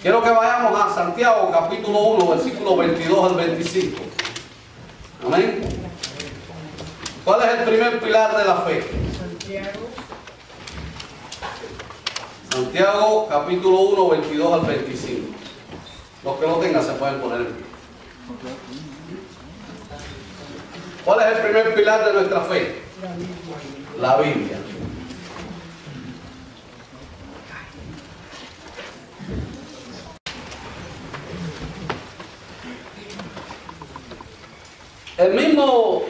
Quiero que vayamos a Santiago capítulo 1, versículos 22 al 25. Amén. ¿Cuál es el primer pilar de la fe? Santiago capítulo 1, 22 al 25. Los que lo tengan se pueden poner en pie. ¿Cuál es el primer pilar de nuestra fe? La Biblia. El mismo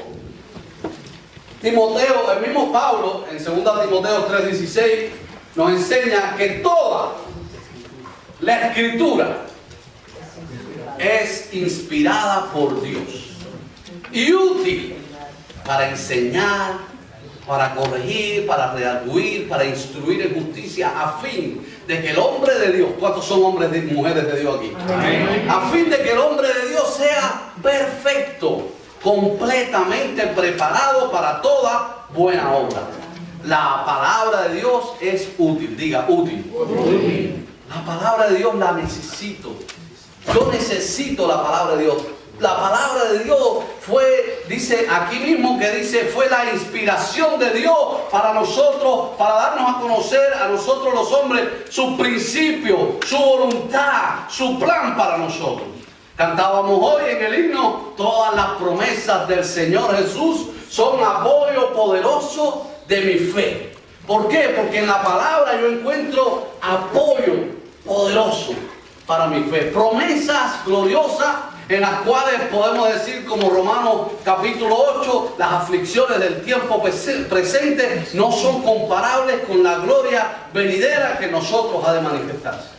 Timoteo, el mismo Pablo, en 2 Timoteo 3:16, nos enseña que toda la Escritura es inspirada por Dios y útil para enseñar, para corregir, para redarguir, para instruir en justicia, a fin de que el hombre de Dios, ¿cuántos son hombres y mujeres de Dios aquí? Amén. A fin de que el hombre de Dios sea perfecto, completamente preparado para toda buena obra. La palabra de Dios es útil, diga útil. La palabra de Dios la necesito. Yo necesito la palabra de Dios. La palabra de Dios fue, dice aquí mismo que dice, fue la inspiración de Dios para nosotros, para darnos a conocer a nosotros los hombres su principio, su voluntad, su plan para nosotros. Cantábamos hoy en el himno, todas las promesas del Señor Jesús son apoyo poderoso de mi fe. ¿Por qué? Porque en la palabra yo encuentro apoyo poderoso para mi fe. Promesas gloriosas en las cuales podemos decir, como Romanos capítulo 8, las aflicciones del tiempo presente no son comparables con la gloria venidera que nosotros ha de manifestarse.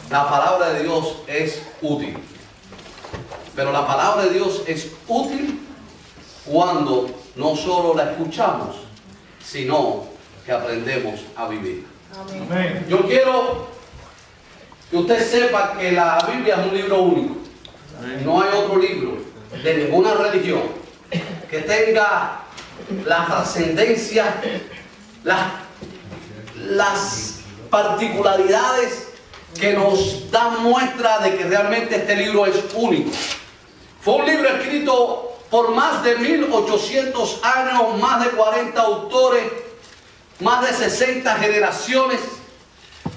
La palabra de Dios es útil. Pero la palabra de Dios es útil cuando no solo la escuchamos, sino que aprendemos a vivir. Amén. Yo quiero que usted sepa que la Biblia es un libro único. No hay otro libro de ninguna religión que tenga la trascendencia, las particularidades que nos dan muestra de que realmente este libro es único. Fue un libro escrito por más de 1800 años, más de 40 autores, más de 60 generaciones.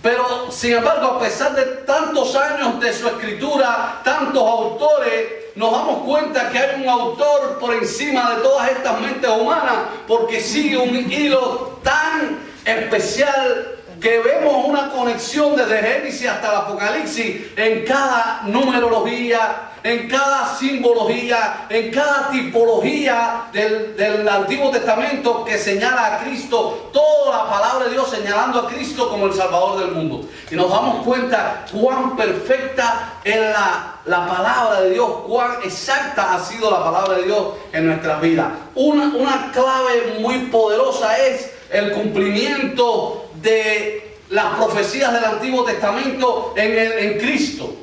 Pero, sin embargo, a pesar de tantos años de su escritura, tantos autores, nos damos cuenta que hay un autor por encima de todas estas mentes humanas, porque sigue un hilo tan especial que vemos una conexión desde Génesis hasta el Apocalipsis en cada numerología, en cada simbología, en cada tipología del Antiguo Testamento que señala a Cristo, toda la palabra de Dios señalando a Cristo como el Salvador del mundo. Y nos damos cuenta cuán perfecta es la palabra de Dios, cuán exacta ha sido la palabra de Dios en nuestras vidas. Una clave muy poderosa es el cumplimiento de las profecías del Antiguo Testamento en Cristo.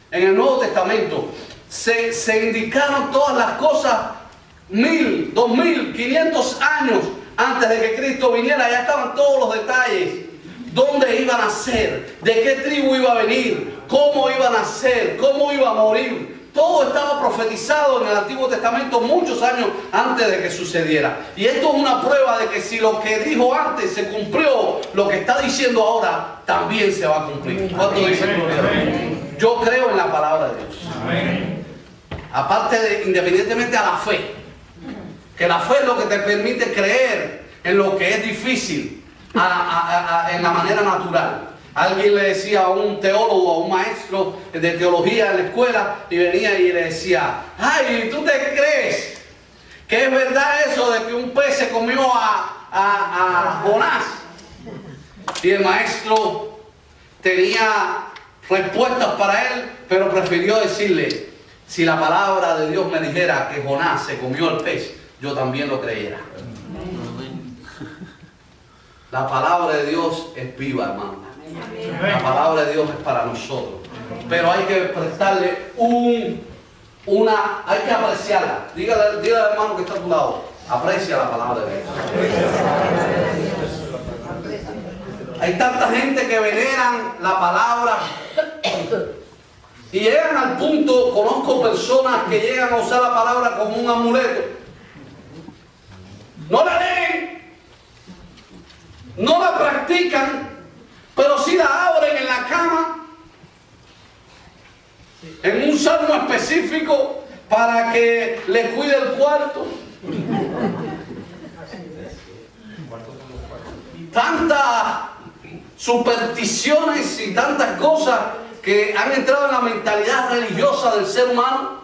En el Nuevo Testamento se indicaron todas las cosas 1000, 2000, 500 años antes de que Cristo viniera. Ya estaban todos los detalles: dónde iban a ser, de qué tribu iba a venir, cómo iban a ser, cómo iba a morir. Todo estaba profetizado en el Antiguo Testamento muchos años antes de que sucediera. Y esto es una prueba de que si lo que dijo antes se cumplió, lo que está diciendo ahora también se va a cumplir. ¿Cuánto dicen? Yo creo en la palabra de Dios. Amén. Aparte de, independientemente a la fe, que la fe es lo que te permite creer en lo que es difícil en la manera natural. Alguien le decía a un teólogo, a un maestro de teología en la escuela, y venía y le decía: ay, ¿tú te crees que es verdad eso de que un pez se comió a Jonás? Y el maestro tenía respuestas para él, pero prefirió decirle: si la palabra de Dios me dijera que Jonás se comió el pez, yo también lo creyera. La palabra de Dios es viva, hermano. La palabra de Dios es para nosotros. Pero hay que prestarle hay que apreciarla. Dígale al hermano que está a tu lado: aprecia la palabra de Dios. Hay tanta gente que veneran la palabra Y llegan al punto, conozco personas que llegan a usar la palabra como un amuleto. No la leen, no la practican, pero sí la abren en la cama, en un salmo específico para que le cuide el cuarto. Tantas supersticiones y tantas cosas que han entrado en la mentalidad religiosa del ser humano,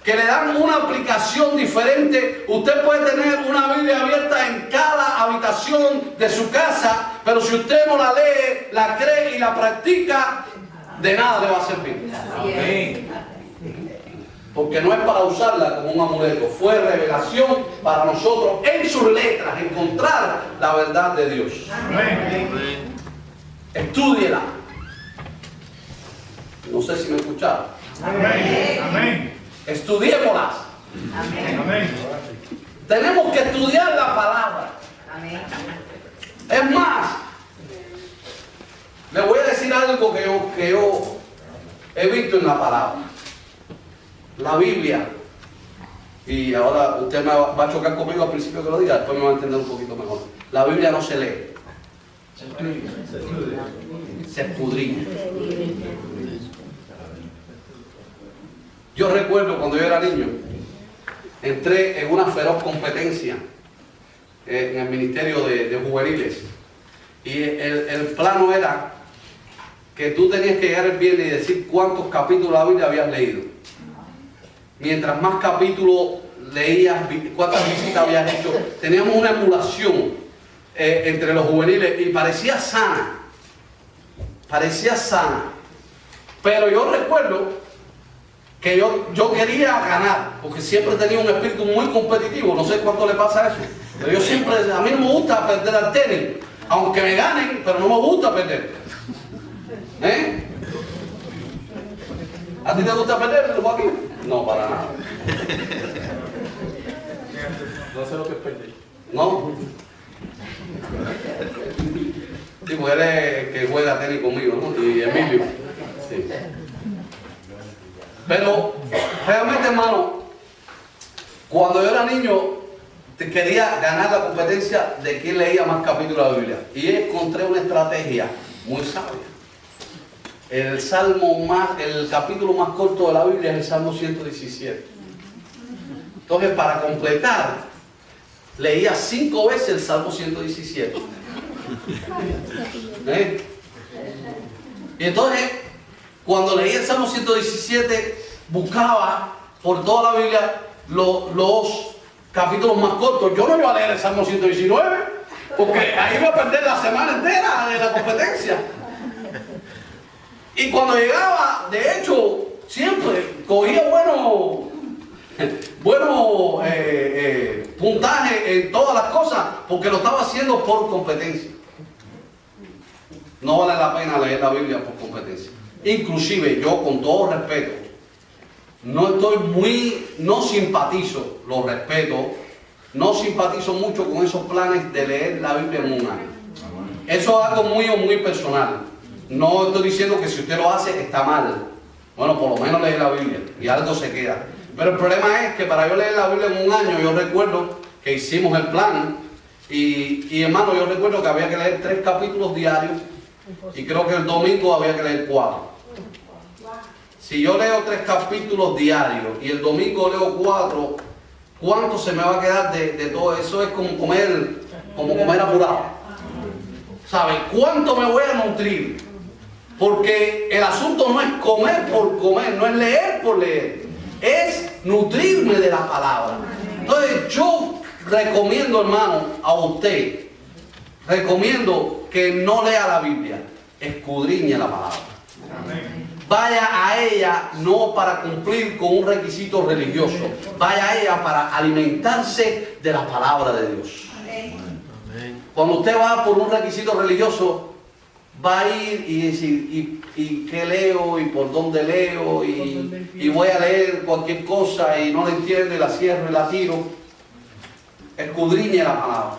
que le dan una aplicación diferente. Usted puede tener una Biblia abierta en cada habitación de su casa, pero si usted no la lee, la cree y la practica, de nada le va a servir. Amén. Porque no es para usarla como un amuleto, fue revelación para nosotros en sus letras, encontrar la verdad de Dios. Amén. Estúdiela. No sé si me escucharon. Amén. Amén. Estudiémoslas. Amén. Amén. Tenemos que estudiar la palabra. Amén. Es más, le voy a decir algo que yo he visto en la palabra. La Biblia, y ahora usted me va a chocar conmigo al principio que lo diga, después me va a entender un poquito mejor. La Biblia no se lee, se escudriña. Yo recuerdo cuando yo era niño, entré en una feroz competencia en el Ministerio de Juveniles, y el plano era que tú tenías que llegar el viernes y decir cuántos capítulos de la Biblia habías leído. Mientras más capítulos leías, cuántas visitas habías hecho. Teníamos una emulación entre los juveniles y parecía sana. Parecía sana. Pero yo recuerdo que yo quería ganar, porque siempre tenía un espíritu muy competitivo. No sé cuánto le pasa eso. Pero yo siempre, a mí no me gusta perder al tenis. Aunque me ganen, pero no me gusta perder. ¿Eh? ¿A ti te gusta perder, Joaquín? No, para nada. No sé lo que es perder. ¿No? Sí, pues él es el que juega tenis conmigo, ¿no? Y Emilio. Sí. Pero, realmente, hermano, cuando yo era niño, quería ganar la competencia de quién leía más capítulos de la Biblia. Y encontré una estrategia muy sabia. El capítulo más corto de la Biblia es el Salmo 117. Entonces, para completar, leía 5 veces el Salmo 117. Y entonces, cuando leía el Salmo 117, buscaba por toda la Biblia los capítulos más cortos. Yo no iba a leer el Salmo 119, porque ahí iba a perder la semana entera de la competencia. Y cuando llegaba, de hecho, siempre cogía buenos puntajes en todas las cosas, porque lo estaba haciendo por competencia. No vale la pena leer la Biblia por competencia. Inclusive yo, con todo respeto, no simpatizo, lo respeto, no simpatizo mucho con esos planes de leer la Biblia en un año. Eso es algo muy personal. No estoy diciendo que si usted lo hace está mal. Bueno, por lo menos lee la Biblia y algo se queda. Pero el problema es que para yo leer la Biblia en un año, yo recuerdo que hicimos el plan y hermano, yo recuerdo que había que leer 3 capítulos diarios y creo que el domingo había que leer 4. Si yo leo 3 capítulos diarios y el domingo leo 4, ¿cuánto se me va a quedar de todo eso? Es como comer apurado. ¿Sabe? ¿Cuánto me voy a nutrir? Porque el asunto no es comer por comer, no es leer por leer, es nutrirme de la palabra. Entonces yo recomiendo, hermano, a usted, recomiendo que no lea la Biblia, escudriñe la palabra. Vaya a ella no para cumplir con un requisito religioso, vaya a ella para alimentarse de la palabra de Dios. Cuando usted va por un requisito religioso, va a ir y decir, ¿y qué leo? ¿Y por dónde leo? Y voy a leer cualquier cosa y no la entiendo y la cierro y la tiro. Escudriñe la palabra.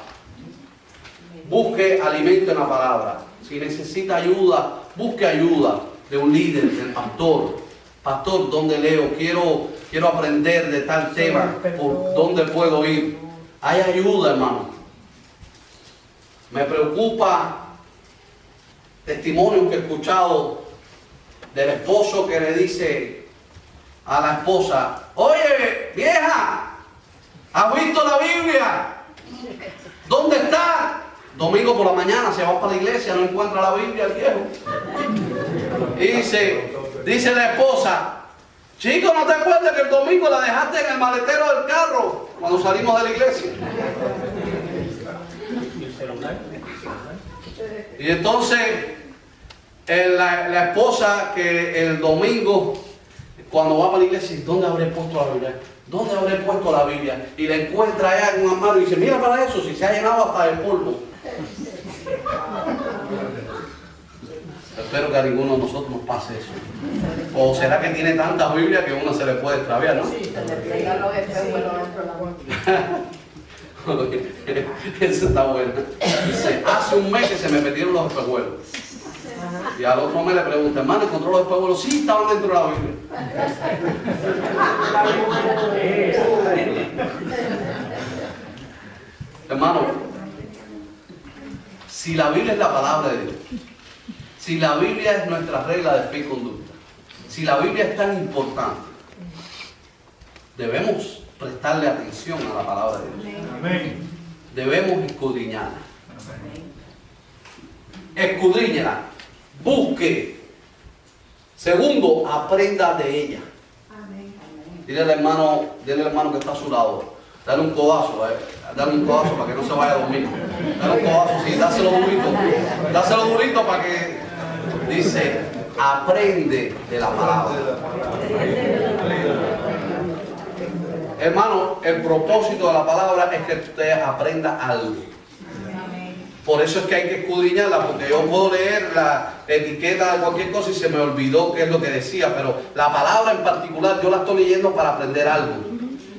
Busque alimento en la palabra. Si necesita ayuda, busque ayuda de un líder, del pastor. pastor, ¿dónde leo? Quiero aprender de tal tema, ¿por dónde puedo ir? Hay ayuda, hermano. Me preocupa testimonios que he escuchado del esposo que le dice a la esposa: oye, vieja, ¿has visto la Biblia? ¿Dónde está? Domingo por la mañana se va para la iglesia, no encuentra la Biblia el viejo. Y dice la esposa: chico, ¿no te acuerdas que el domingo la dejaste en el maletero del carro cuando salimos de la iglesia? Y entonces la esposa, que el domingo cuando va para la iglesia, ¿dónde habré puesto la Biblia? ¿Dónde habré puesto la Biblia? Y la encuentra allá en una mano y dice: mira para eso, si se ha llenado hasta de polvo. Espero que a ninguno de nosotros nos pase eso. ¿O será que tiene tantas Biblias que uno se le puede extraviar, no? Sí, se le pegan los espejuelos dentro de la boca. Eso está bueno. Dice: hace un mes que se me metieron los espejuelos. Y al otro mes le pregunta: hermano, ¿encontró los espejuelos? Sí, estaban dentro de la Biblia. Hermano, si la Biblia es la palabra de Dios, si la Biblia es nuestra regla de fe y conducta, si la Biblia es tan importante, debemos prestarle atención a la palabra de Dios. Amén. Debemos escudriñarla. Escudriñala. Busque. Segundo, aprenda de ella. Dile al hermano que está a su lado: dale un codazo, dale un codazo para que no se vaya a dormir. Dale un codazo, sí, dáselo durito para que, dice, aprende de la palabra. Hermano, el propósito de la palabra es que usted aprenda algo. Por eso es que hay que escudriñarla, porque yo puedo leer la etiqueta de cualquier cosa y se me olvidó qué es lo que decía, pero la palabra en particular yo la estoy leyendo para aprender algo.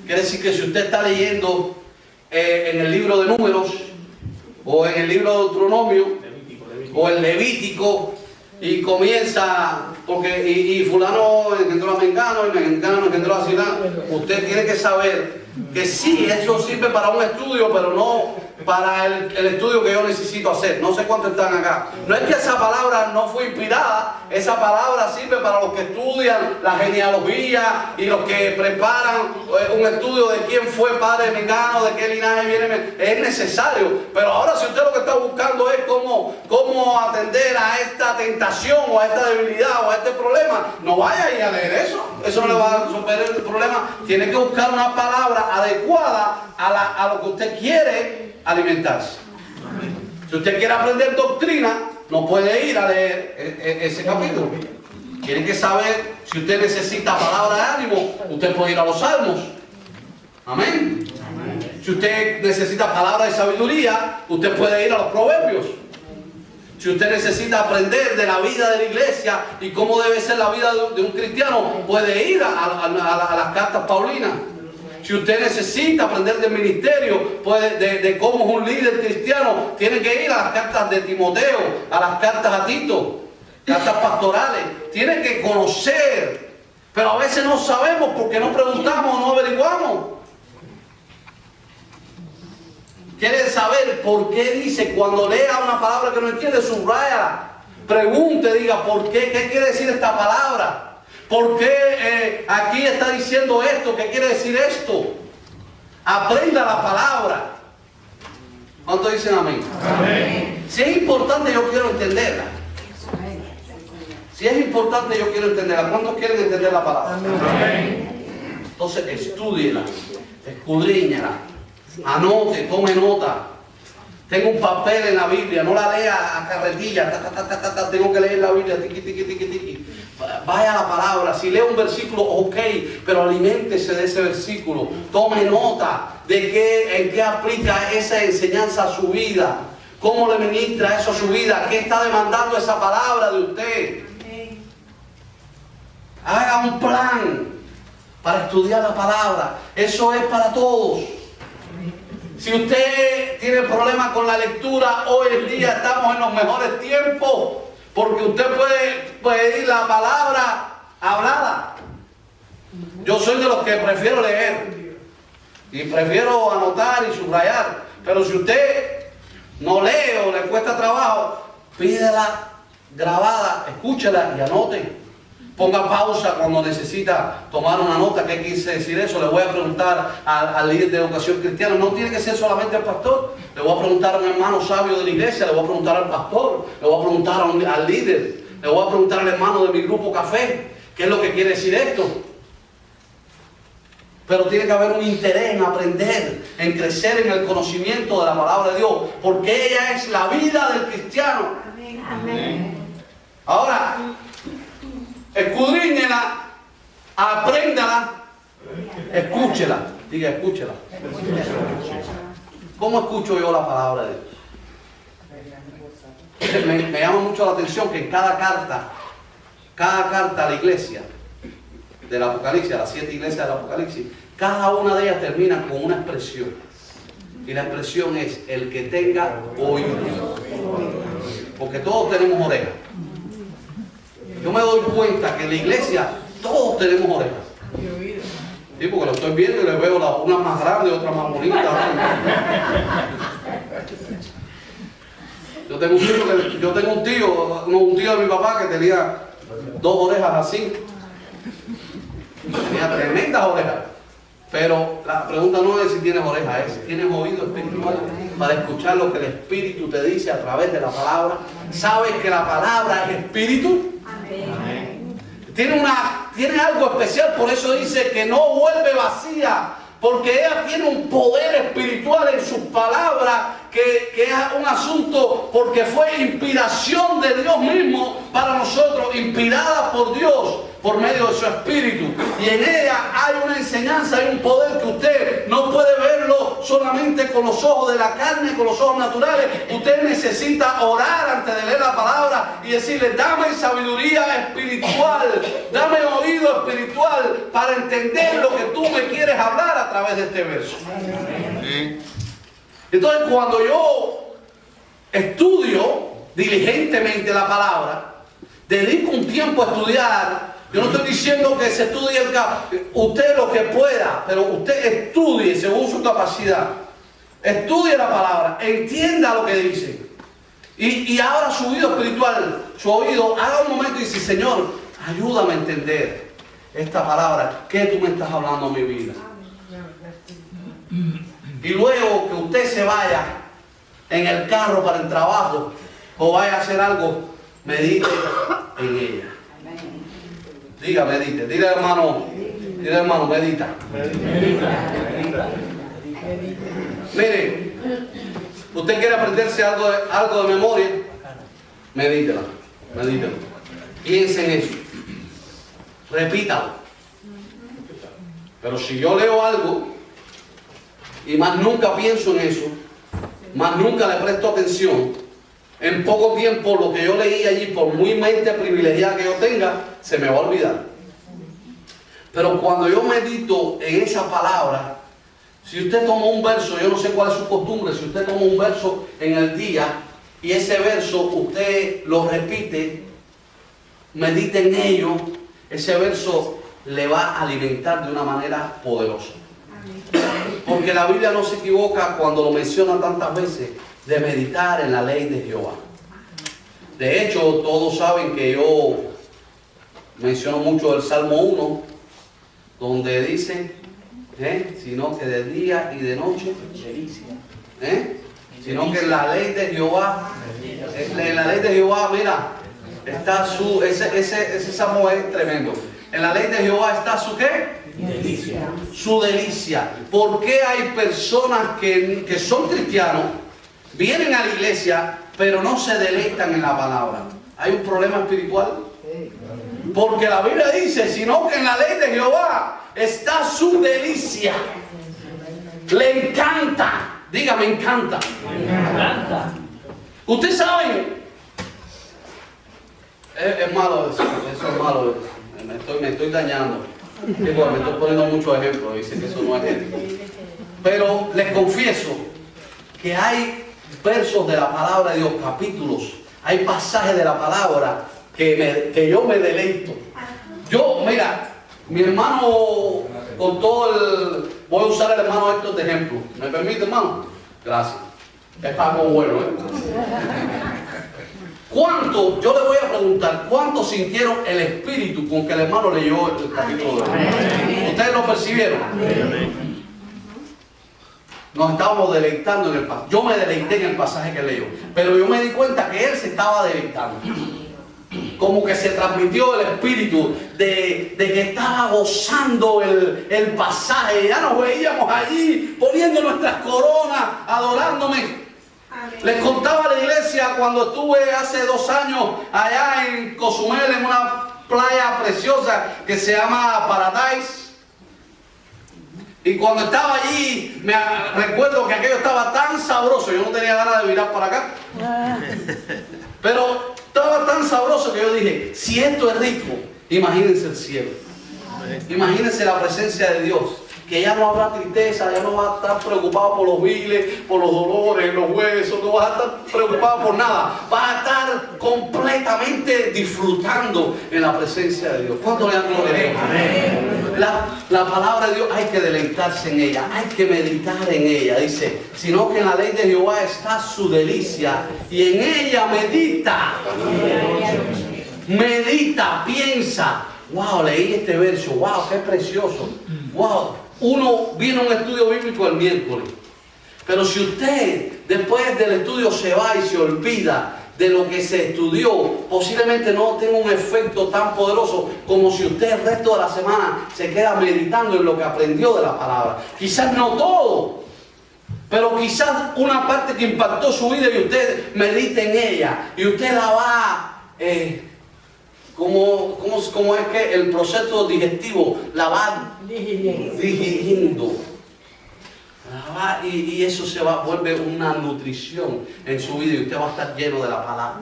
Quiere decir que si usted está leyendo en el libro de Números, o en el libro de Deuteronomio, o en Levítico, y comienza, porque y fulano engendró a mengano, y mengano engendró a silano, usted tiene que saber que sí, eso sirve para un estudio, pero no para el estudio que yo necesito hacer. No sé cuántos están acá. No es que esa palabra no fue inspirada, esa palabra sirve para los que estudian la genealogía y los que preparan un estudio de quién fue padre de mengano, de qué linaje viene. Es necesario, pero ahora si usted lo que está buscando es cómo atender a esta tentación o a esta debilidad o a este problema, no vaya a ir a leer eso no le va a resolver el problema. Tiene que buscar una palabra adecuada a lo que usted quiere alimentarse. Si usted quiere aprender doctrina, no puede ir a leer ese capítulo. Tiene que saber, si usted necesita palabra de ánimo, usted puede ir a los salmos. Amén. Si usted necesita palabra de sabiduría, usted puede ir a los proverbios. Si usted necesita aprender de la vida de la iglesia y cómo debe ser la vida de un cristiano, puede ir a las cartas paulinas. Si usted necesita aprender del ministerio, de cómo es un líder cristiano, tiene que ir a las cartas de Timoteo, a las cartas a Tito, cartas pastorales. Tiene que conocer, pero a veces no sabemos porque no preguntamos, no averiguamos. Quiere saber por qué dice, cuando lea una palabra que no entiende, subraya, pregunte, diga, ¿por qué? ¿Qué quiere decir esta palabra? ¿Por qué aquí está diciendo esto? ¿Qué quiere decir esto? Aprenda la palabra. ¿Cuántos dicen amén? Amén. Si es importante, yo quiero entenderla. Si es importante, yo quiero entenderla. ¿Cuántos quieren entender la palabra? Amén. Entonces, estúdiela, escudriñala, anote, tome nota. Tengo un papel en la Biblia, no la lea a carretilla, tengo que leer la Biblia, tiqui, tiqui, tiqui, tiqui. Vaya a la palabra, si lee un versículo, ok, pero aliméntese de ese versículo. Tome nota de en qué aplica esa enseñanza a su vida, cómo le ministra eso a su vida, qué está demandando esa palabra de usted. Haga un plan para estudiar la palabra, eso es para todos. Si usted tiene problemas con la lectura, hoy en día estamos en los mejores tiempos, porque usted puede pedir la palabra hablada. Yo soy de los que prefiero leer y prefiero anotar y subrayar. Pero si usted no lee o le cuesta trabajo, pídela grabada, escúchela y anote. Ponga pausa cuando necesita tomar una nota. ¿Qué quise decir eso? Le voy a preguntar al líder de educación cristiana. No tiene que ser solamente al pastor. Le voy a preguntar a un hermano sabio de la iglesia. Le voy a preguntar al pastor. Le voy a preguntar al líder. Le voy a preguntar al hermano de mi grupo café. ¿Qué es lo que quiere decir esto? Pero tiene que haber un interés en aprender, en crecer en el conocimiento de la palabra de Dios. Porque ella es la vida del cristiano. Amén. Ahora, escudriñela, apréndala, escúchela. Diga, escúchela. ¿Cómo escucho yo la palabra de Dios? Me llama mucho la atención que en cada carta a la iglesia del Apocalipsis, a las 7 iglesias del Apocalipsis, cada una de ellas termina con una expresión. Y la expresión es el que tenga oído. Porque todos tenemos orejas. Yo me doy cuenta que en la iglesia todos tenemos orejas. Sí, porque lo estoy viendo y le veo una más grande, otra más bonita. Yo tengo un tío de mi papá que tenía 2 orejas así. Tenía tremendas orejas. Pero la pregunta no es si tienes orejas, es si tienes oído espiritual para escuchar lo que el Espíritu te dice a través de la palabra. ¿Sabes que la palabra es espíritu? Amén. Tiene algo especial, por eso dice que no vuelve vacía, porque ella tiene un poder espiritual en sus palabras, que es un asunto, porque fue inspiración de Dios mismo para nosotros, inspirada por Dios por medio de su Espíritu. Y en ella hay una enseñanza, hay un poder que usted no puede verlo solamente con los ojos de la carne, con los ojos naturales. Usted necesita orar antes de leer la palabra y decirle: dame sabiduría espiritual, dame oído espiritual para entender lo que tú me quieres hablar a través de este verso. Entonces, cuando yo estudio diligentemente la palabra, dedico un tiempo a estudiar. Yo no estoy diciendo que se estudie usted lo que pueda, pero usted estudie según su capacidad. Estudie la palabra, entienda lo que dice. Y ahora su oído espiritual, su oído, haga un momento y dice: Señor, ayúdame a entender esta palabra. ¿Qué tú me estás hablando a mi vida? Y luego que usted se vaya en el carro para el trabajo o vaya a hacer algo, medite en ella. Diga, medite. Dile hermano, medita. Mire, usted quiere aprenderse algo de memoria, medítelo. Piense en eso. Repítalo. Pero si yo leo algo y más nunca pienso en eso, más nunca le presto atención, en poco tiempo lo que yo leí allí, por muy mente privilegiada que yo tenga, se me va a olvidar. Pero cuando yo medito en esa palabra, si usted toma un verso, yo no sé cuál es su costumbre, si usted toma un verso en el día y ese verso usted lo repite, medite en ello, ese verso le va a alimentar de una manera poderosa. Porque la Biblia no se equivoca cuando lo menciona tantas veces, de meditar en la ley de Jehová. De hecho, todos saben que yo menciono mucho el Salmo 1, donde dice, sino que de día y de noche, sino que en la ley de Jehová, mira, está ese Salmo es tremendo. En la ley de Jehová está su ¿qué? Delicia. Su delicia. ¿Por qué hay personas que son cristianos, vienen a la iglesia, pero no se deleitan en la palabra? ¿Hay un problema espiritual? Porque la Biblia dice, sino que en la ley de Jehová está su delicia. Le encanta. Diga, me encanta. Ustedes saben, es malo eso es malo. Me estoy dañando. Me estoy poniendo muchos ejemplos. Dice que eso no es ético. Pero les confieso que hay versos de la palabra de Dios, capítulos, hay pasajes de la palabra que yo me deleito. Mira, Mi hermano, con todo el... Voy a usar el hermano Héctor de ejemplo. ¿Me permite, hermano? Gracias. Es algo bueno, ¿eh? ¿Cuánto? Yo le voy a preguntar, ¿cuánto sintieron el espíritu con que el hermano leyó el capítulo de hoy? ¿Ustedes lo percibieron? Nos estábamos deleitando en el pasaje. Yo me deleité en el pasaje que leyó, pero yo me di cuenta que él se estaba deleitando. Como que se transmitió el espíritu de que estaba gozando el pasaje. Ya nos veíamos allí poniendo nuestras coronas, adorándome. Les contaba a la iglesia cuando estuve hace 2 años allá en Cozumel, en una playa preciosa que se llama Paradise. Y cuando estaba allí, me recuerdo que aquello estaba tan sabroso, yo no tenía ganas de virar para acá. Pero estaba tan sabroso que yo dije, si esto es rico, imagínense el cielo. Imagínense la presencia de Dios. Que ya no habrá tristeza, ya no vas a estar preocupado por los viles, por los dolores, los huesos, no vas a estar preocupado por nada. Vas a estar completamente disfrutando en la presencia de Dios. ¿Cuánto le dan gloria? La palabra de Dios hay que deleitarse en ella, hay que meditar en ella. Dice, sino que en la ley de Jehová está su delicia y en ella medita. Medita, piensa. Wow, leí este verso, wow, qué precioso. Wow. Uno vino a un estudio bíblico el miércoles, pero si usted después del estudio se va y se olvida de lo que se estudió, posiblemente no tenga un efecto tan poderoso como si usted el resto de la semana se queda meditando en lo que aprendió de la palabra. Quizás no todo, pero quizás una parte que impactó su vida y usted medite en ella y usted la va... ¿Cómo es que el proceso digestivo la va digiriendo? Y eso vuelve una nutrición en su vida y usted va a estar lleno de la palabra.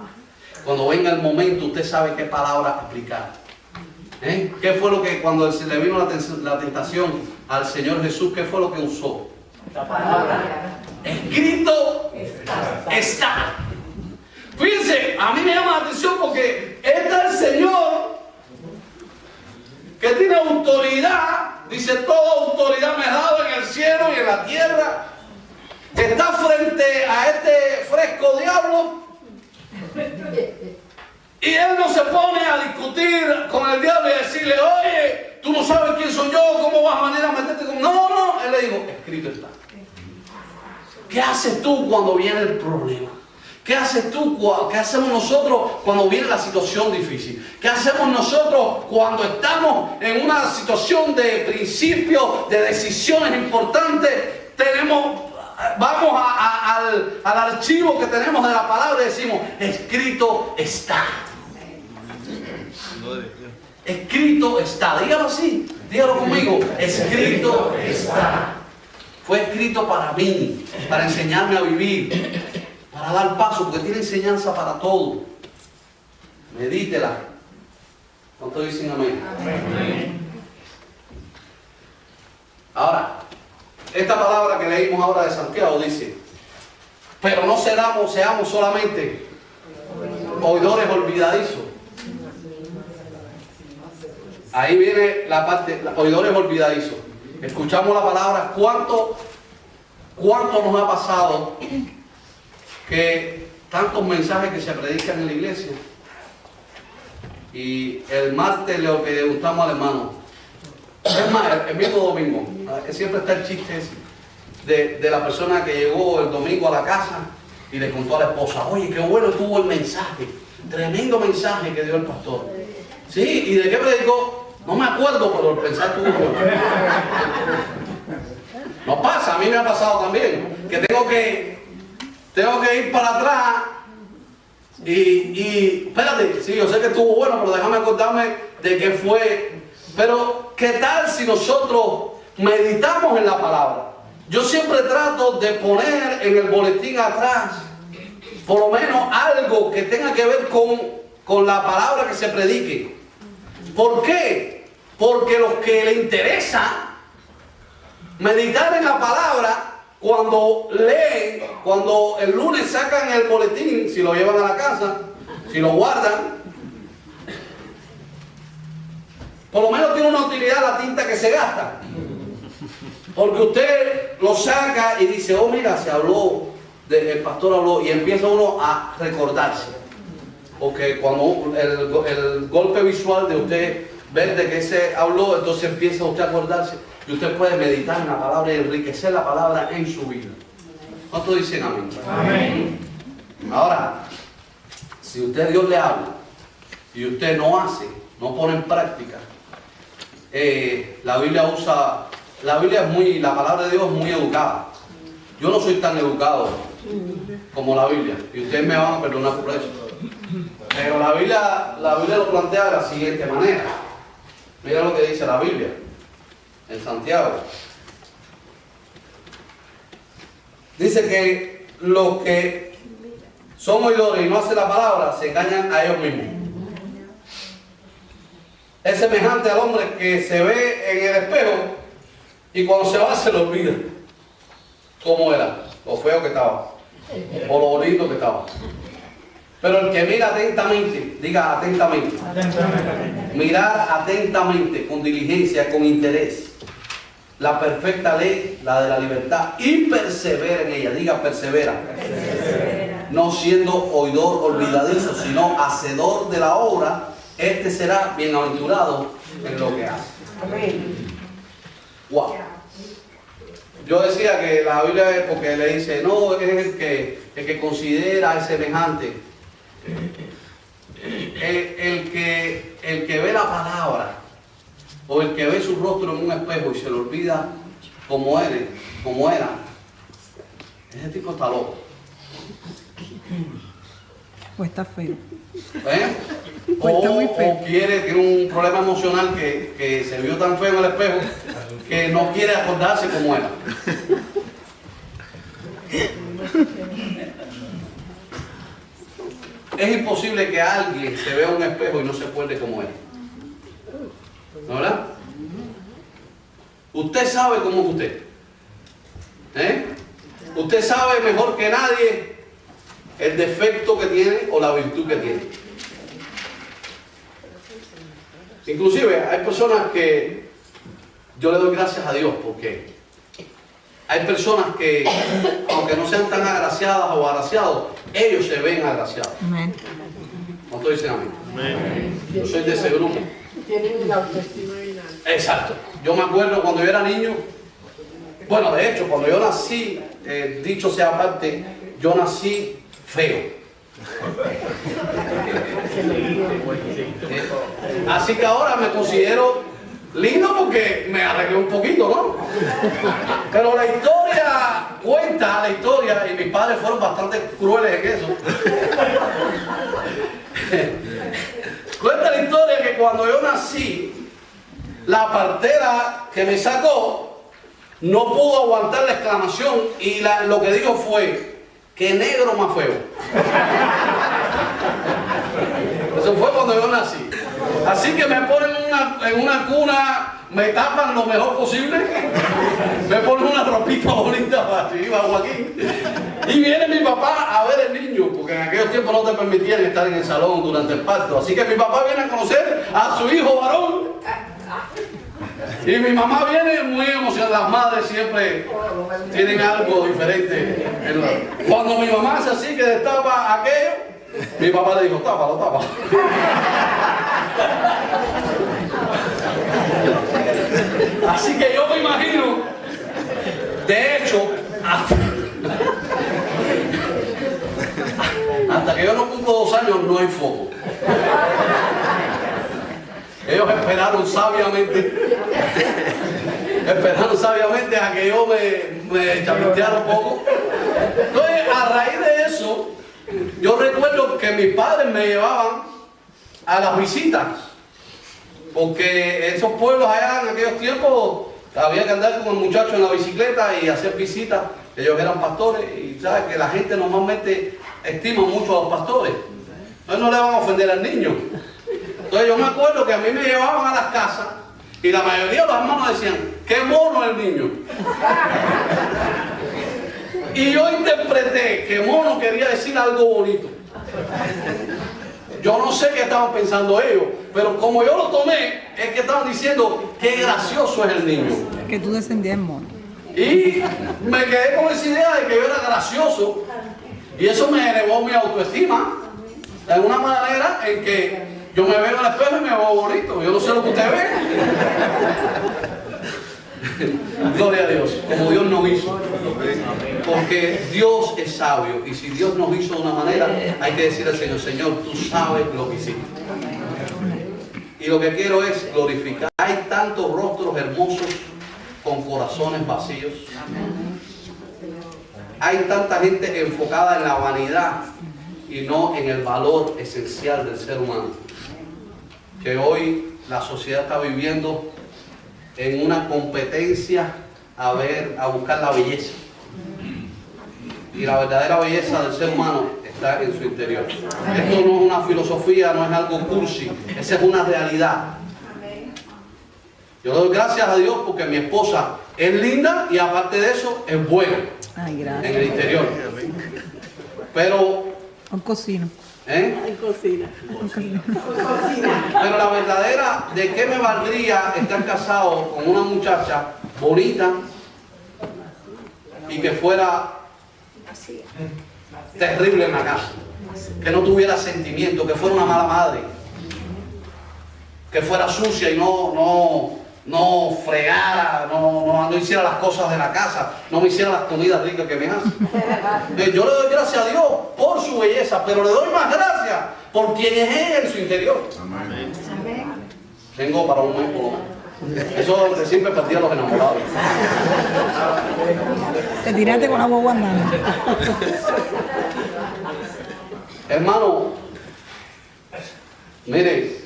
Cuando venga el momento, usted sabe qué palabra aplicar. ¿Qué fue lo que cuando se le vino la tentación al Señor Jesús, qué fue lo que usó? La palabra. Escrito está. Fíjense, a mí me llama la atención porque está el Señor que tiene autoridad, dice, toda autoridad me ha dado en el cielo y en la tierra, que está frente a este fresco diablo y él no se pone a discutir con el diablo y decirle, oye, tú no sabes quién soy yo, cómo vas a venir a meterte con... No, él le dijo, escrito está. ¿Qué haces tú cuando viene el problema? ¿Qué haces tú? ¿Qué hacemos nosotros cuando viene la situación difícil? ¿Qué hacemos nosotros cuando estamos en una situación de principios, de decisiones importantes? Vamos al archivo que tenemos de la palabra y decimos, escrito está. Escrito está. Dígalo así, dígalo conmigo. Escrito está. Fue escrito para mí, para enseñarme a vivir. Para dar paso, porque tiene enseñanza para todo. Medítela. ¿Cuántos dicen amén? Amén. Ahora, esta palabra que leímos ahora de Santiago dice, pero no seamos solamente oidores olvidadizos. Ahí viene la parte, oidores olvidadizos. Escuchamos la palabra, ¿cuánto nos ha pasado? Que tantos mensajes que se predican en la iglesia y el martes le preguntamos al hermano, es más, el mismo domingo, que siempre está el chiste ese de la persona que llegó el domingo a la casa y le contó a la esposa, oye, qué bueno estuvo el mensaje, tremendo mensaje que dio el pastor. Sí, ¿y de qué predicó? No me acuerdo, pero el mensaje estuvo bueno. No pasa, a mí me ha pasado también, que tengo que ir para atrás y espérate, sí, yo sé que estuvo bueno, pero déjame acordarme de qué fue. Pero, ¿qué tal si nosotros meditamos en la palabra? Yo siempre trato de poner en el boletín atrás, por lo menos algo que tenga que ver con la palabra que se predique. ¿Por qué? Porque los que les interesa meditar en la palabra, cuando leen, cuando el lunes sacan el boletín, si lo llevan a la casa, si lo guardan, por lo menos tiene una utilidad la tinta que se gasta. Porque usted lo saca y dice, oh mira, se habló, el pastor habló, y empieza uno a recordarse. Porque cuando el golpe visual de usted ver de que se habló, entonces empieza usted a acordarse y usted puede meditar en la palabra y enriquecer la palabra en su vida. ¿Cuántos dicen amén? Amén. Ahora, si usted Dios le habla y usted no hace, no pone en práctica, la Biblia la palabra de Dios es muy educada. Yo no soy tan educado como la Biblia y ustedes me van a perdonar por eso. Pero la Biblia lo plantea de la siguiente manera. Mira lo que dice la Biblia en Santiago. Dice que los que son oidores y no hacen la palabra se engañan a ellos mismos. Es semejante al hombre que se ve en el espejo y cuando se va se le olvida cómo era, lo feo que estaba o lo bonito que estaba. Pero el que mira atentamente, diga atentamente, mirar atentamente, con diligencia, con interés, la perfecta ley, la de la libertad, y persevera en ella, diga persevera, no siendo oidor olvidadizo, sino hacedor de la obra, este será bienaventurado en lo que hace. Wow. Yo decía que la Biblia es porque le dice, no, es el que considera es semejante. El que ve la palabra o el que ve su rostro en un espejo y se le olvida cómo era, ese tipo está loco. O está feo. O tiene un problema emocional que se vio tan feo en el espejo que no quiere acordarse cómo era. Es imposible que alguien se vea en un espejo y no se acuerde cómo es. ¿No, verdad? Usted sabe cómo es usted. Usted sabe mejor que nadie el defecto que tiene o la virtud que tiene. Inclusive hay personas que yo le doy gracias a Dios porque hay personas que, aunque no sean tan agraciadas o agraciados, ellos se ven agraciados. Amén. ¿Cuántos dicen amén? Amén. Yo soy de ese grupo. Tienen la autoestima bien alta. Exacto. Yo me acuerdo cuando yo era niño, bueno, de hecho, cuando yo nací, dicho sea aparte, yo nací feo. Así que ahora me considero lindo porque me arreglé un poquito, ¿no? Pero la historia cuenta la historia, y mis padres fueron bastante crueles en eso. Cuenta la historia que cuando yo nací, la partera que me sacó no pudo aguantar la exclamación y lo que dijo fue: ¡qué negro más feo! Eso fue cuando yo nací. Así que me ponen en una cuna, me tapan lo mejor posible, me ponen una ropita bonita para arriba, Joaquín. Y viene mi papá a ver el niño, porque en aquellos tiempos no te permitían estar en el salón durante el parto. Así que mi papá viene a conocer a su hijo varón. Y mi mamá viene muy emocionada. Las madres siempre tienen algo diferente. Cuando mi mamá hace así, que destapa aquello, mi papá le dijo: tápalo, tápalo. Así que yo me imagino, de hecho, hasta que yo no cumplo 2 años no hay foco. Ellos esperaron sabiamente a que yo me chapeteara un poco. Entonces, a raíz de eso, yo recuerdo que mis padres me llevaban a las visitas, porque esos pueblos allá en aquellos tiempos había que andar con el muchacho en la bicicleta y hacer visitas. Ellos eran pastores y sabes que la gente normalmente estima mucho a los pastores. Entonces no le van a ofender al niño. Entonces yo me acuerdo que a mí me llevaban a las casas y la mayoría de los hermanos decían: ¡qué mono el niño! Y yo interpreté que mono quería decir algo bonito. Yo no sé qué estaban pensando ellos, pero como yo lo tomé, es que estaban diciendo qué gracioso es el niño. Que tú descendías en mono. Y me quedé con esa idea de que yo era gracioso. Y eso me elevó mi autoestima. De una manera en que yo me veo en el espejo y me veo bonito. Yo no sé lo que usted ve. Gloria a Dios, como Dios nos hizo. Porque Dios es sabio. Y si Dios nos hizo de una manera, hay que decirle al Señor, Señor, tú sabes lo que hiciste. Y lo que quiero es glorificar. Hay tantos rostros hermosos con corazones vacíos. Hay tanta gente enfocada en la vanidad y no en el valor esencial del ser humano. Que hoy la sociedad está viviendo en una competencia a buscar la belleza. Y la verdadera belleza del ser humano está en su interior. Esto no es una filosofía, no es algo cursi, esa es una realidad. Yo doy gracias a Dios porque mi esposa es linda y aparte de eso es buena. Ay, gracias. En el interior. Pero Un cocino. pero la verdadera, ¿de qué me valdría estar casado con una muchacha bonita y que fuera terrible en la casa? Que no tuviera sentimiento, que fuera una mala madre, que fuera sucia y no fregara, no hiciera las cosas de la casa, no me hiciera las comidas ricas que me hace. Yo le doy gracias a Dios por su belleza, pero le doy más gracias por quien es ella en su interior. Amén. Tengo para un mes por lo menos. Eso que siempre perdía a los enamorados. Te tiraste con la boba andando. Hermano, mire,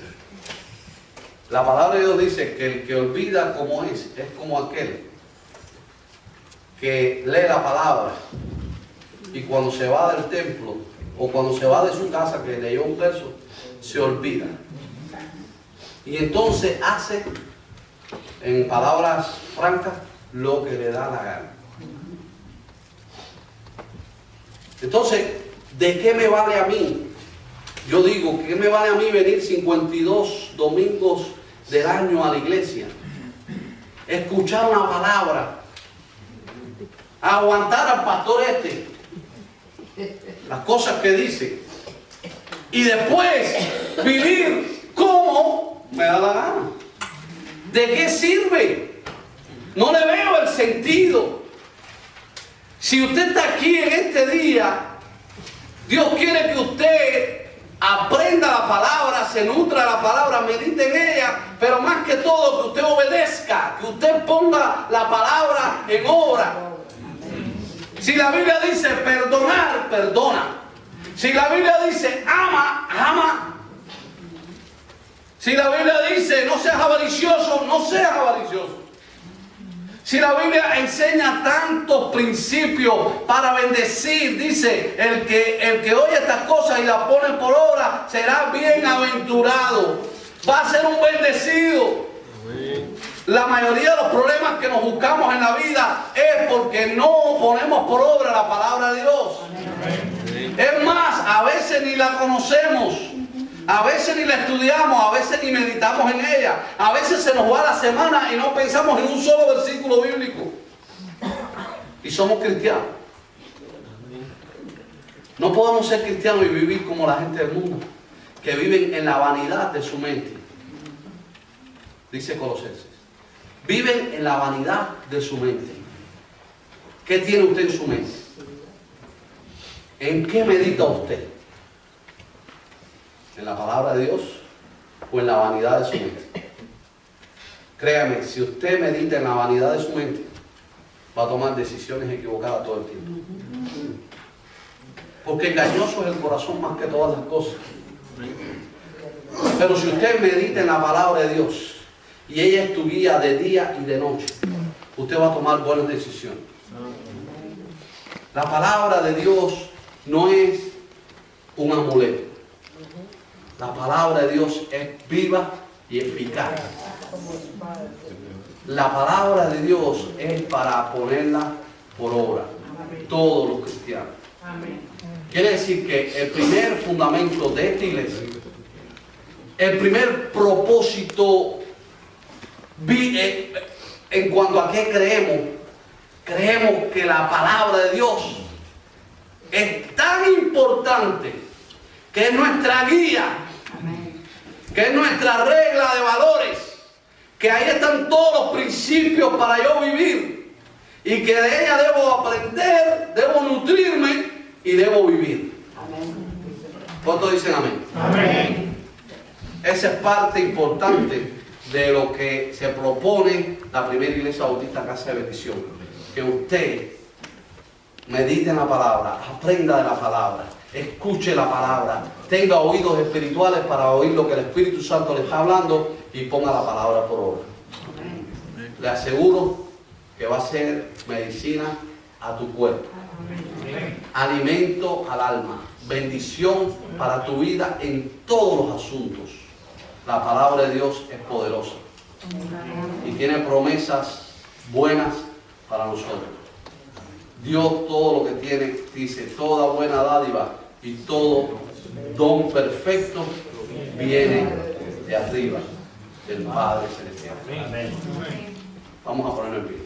la palabra de Dios dice que el que olvida como es como aquel que lee la palabra y cuando se va del templo o cuando se va de su casa que leyó un verso, se olvida. Y entonces hace, en palabras francas, lo que le da la gana. Entonces, ¿de qué me vale a mí? Yo digo, ¿qué me vale a mí venir 52 domingos del año a la iglesia? Escuchar una palabra, aguantar al pastor las cosas que dice, y después vivir como me da la gana. ¿De qué sirve? No le veo el sentido. Si usted está aquí en este día, Dios quiere que usted aprenda la palabra, se nutra de la palabra, medite en ella, pero más que todo que usted obedezca, que usted ponga la palabra en obra. Si la Biblia dice perdonar, perdona. Si la Biblia dice ama, ama. Si la Biblia dice no seas avaricioso, no seas avaricioso. Si la Biblia enseña tantos principios para bendecir, dice, el que oye estas cosas y las pone por obra será bienaventurado, va a ser un bendecido. La mayoría de los problemas que nos buscamos en la vida es porque no ponemos por obra la palabra de Dios. Es más, a veces ni la conocemos. A veces ni la estudiamos, a veces ni meditamos en ella. A veces se nos va la semana y no pensamos en un solo versículo bíblico. Y somos cristianos. No podemos ser cristianos y vivir como la gente del mundo, que viven en la vanidad de su mente. Dice Colosenses. Viven en la vanidad de su mente. ¿Qué tiene usted en su mente? ¿En qué medita usted? ¿En la palabra de Dios o en la vanidad de su mente? Créame, si usted medita en la vanidad de su mente, va a tomar decisiones equivocadas todo el tiempo. Porque engañoso es el corazón más que todas las cosas. Pero si usted medita en la palabra de Dios y ella es tu guía de día y de noche, usted va a tomar buenas decisiones. La palabra de Dios no es un amuleto. La palabra de Dios es viva y eficaz. La palabra de Dios es para ponerla por obra. Todos los cristianos. Quiere decir que el primer fundamento de esta iglesia el primer propósito en cuanto a qué creemos que la palabra de Dios es tan importante, que es nuestra guía, que es nuestra regla de valores, que ahí están todos los principios para yo vivir, y que de ella debo aprender, debo nutrirme y debo vivir. ¿Cuántos dicen amén? Amén. Esa es parte importante de lo que se propone la primera iglesia bautista Casa de Bendición. Que usted medite en la palabra, aprenda de la palabra, escuche la palabra, tenga oídos espirituales para oír lo que el Espíritu Santo le está hablando y ponga la palabra por obra. Le aseguro que va a ser medicina a tu cuerpo, alimento al alma, bendición para tu vida en todos los asuntos. La palabra de Dios es poderosa y tiene promesas buenas para nosotros. Dios todo lo que tiene, dice, toda buena dádiva y todo don perfecto viene de arriba, del Padre Celestial. Vamos a ponerlo en pie.